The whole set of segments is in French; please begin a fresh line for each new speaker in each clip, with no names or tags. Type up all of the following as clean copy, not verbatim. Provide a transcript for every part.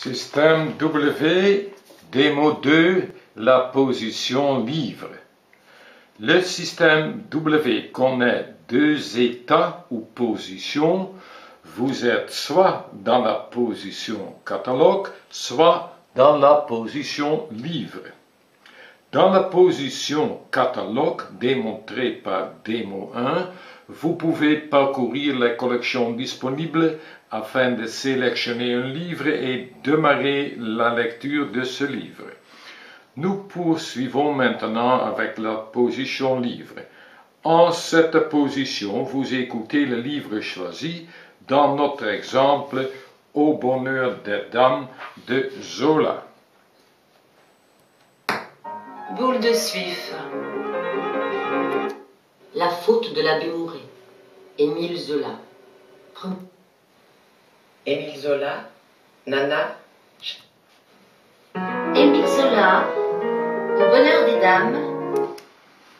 Système W, démo 2, la position livre. Le système W connaît deux états ou positions. Vous êtes soit dans la position catalogue, soit dans la position livre. Dans la position catalogue démontrée par démo 1, vous pouvez parcourir les collections disponibles afin de sélectionner un livre et démarrer la lecture de ce livre. Nous poursuivons maintenant avec la position livre. En cette position, vous écoutez le livre choisi dans notre exemple Au bonheur des dames de Zola.
Boule de suif.
La faute de l'abbé Mouret. Émile Zola.
Émile Zola, Nana.
Émile Zola, au bonheur des dames,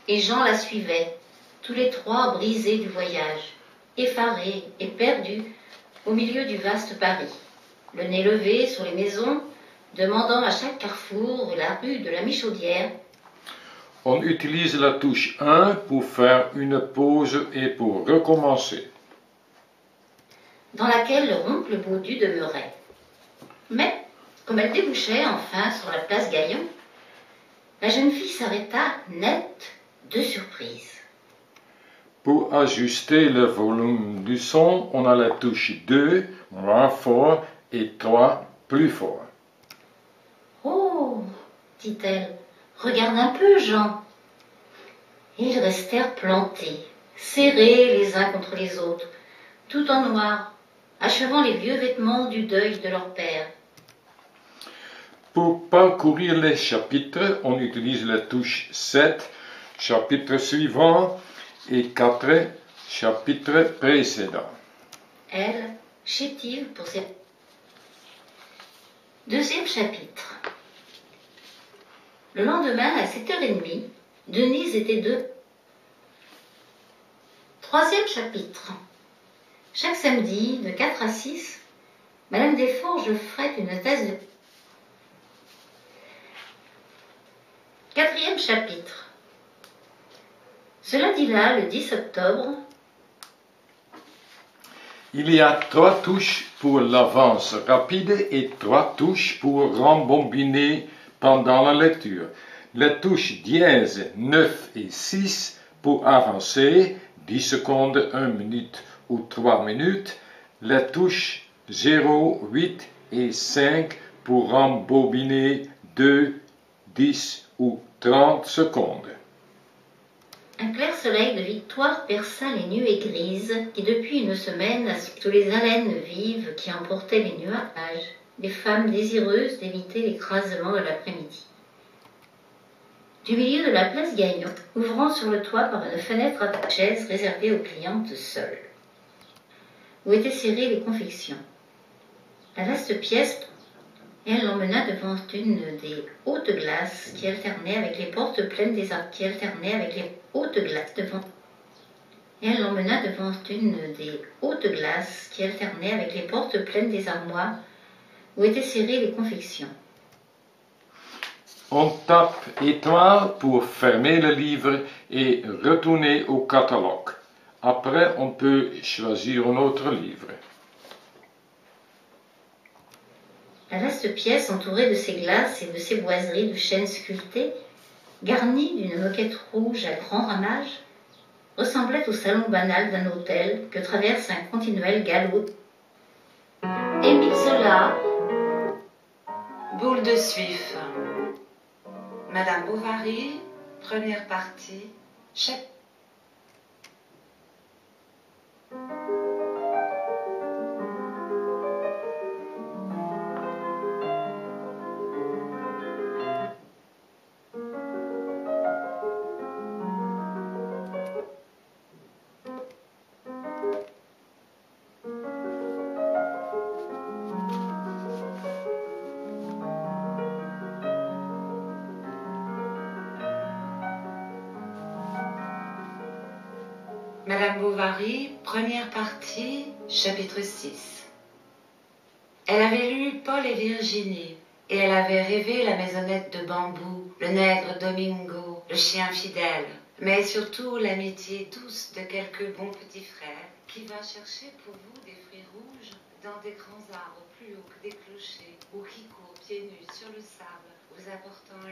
et Jean la suivait, tous les trois brisés du voyage, effarés et perdus au milieu du vaste Paris, le nez levé sur les maisons, demandant à chaque carrefour de la rue de la Michaudière.
On utilise la touche 1 pour faire une pause et pour recommencer.
Dans laquelle le oncle Baudu demeurait. Mais, comme elle débouchait enfin sur la place Gaillon, la jeune fille s'arrêta nette de surprise.
Pour ajuster le volume du son, on a la touche 2, moins fort, et 3, plus fort.
Oh, dit-elle, regarde un peu, Jean. Et ils restèrent plantés, serrés les uns contre les autres, tout en noir, achevant les vieux vêtements du deuil de leur père.
Pour parcourir les chapitres, on utilise la touche 7, chapitre suivant, et 4, chapitre précédent.
Elle, chétive pour ses... Deuxième chapitre. Le lendemain, à 7h30, Denise était deux. Troisième chapitre. Chaque samedi, de 4 à 6, Madame Desforges frette une tasse de... Quatrième chapitre. Ce lundi-là, le 10 octobre,
Il y a 3 touches pour l'avance rapide et 3 touches pour rembobiner pendant la lecture. Les touches dièse 9 et 6 pour avancer, 10 secondes, 1 minute ou 3 minutes. Les touches 0, 8 et 5 pour rembobiner 2, 10 ou 30 secondes.
un clair soleil de victoire perça les nuées grises qui depuis une semaine sous les haleines vives qui emportaient les nuages, les femmes désireuses d'éviter l'écrasement de l'après-midi. Du milieu de la place Gaillon, ouvrant sur le toit par une fenêtre à chaises réservée aux clientes seules, où étaient serrées les confections. La vaste pièce, elle l'emmena devant une des hautes glaces qui alternaient avec les portes pleines des hautes glaces devant. Elle l'emmena devant une des hautes glaces qui alternaient avec les portes pleines des armoires où étaient serrées les confections.
On tape étoile pour fermer le livre et retourner au catalogue. Après, on peut choisir un autre livre.
La vaste pièce entourée de ses glaces et de ses boiseries de chêne sculpté, garnie d'une moquette rouge à grand ramage, ressemblait au salon banal d'un hôtel que traverse un continuel galop. Émile Zola,
Boule de suif. Madame Bovary, première partie, chapitre. Madame Bovary, première partie, chapitre 6. Elle avait lu Paul et Virginie, et elle avait rêvé la maisonnette de bambou, le nègre Domingo, le chien fidèle, mais surtout l'amitié douce de quelques bons petits frères qui va chercher pour vous des fruits rouges dans des grands arbres plus hauts que des clochers, ou qui courent pieds nus sur le sable, vous apportant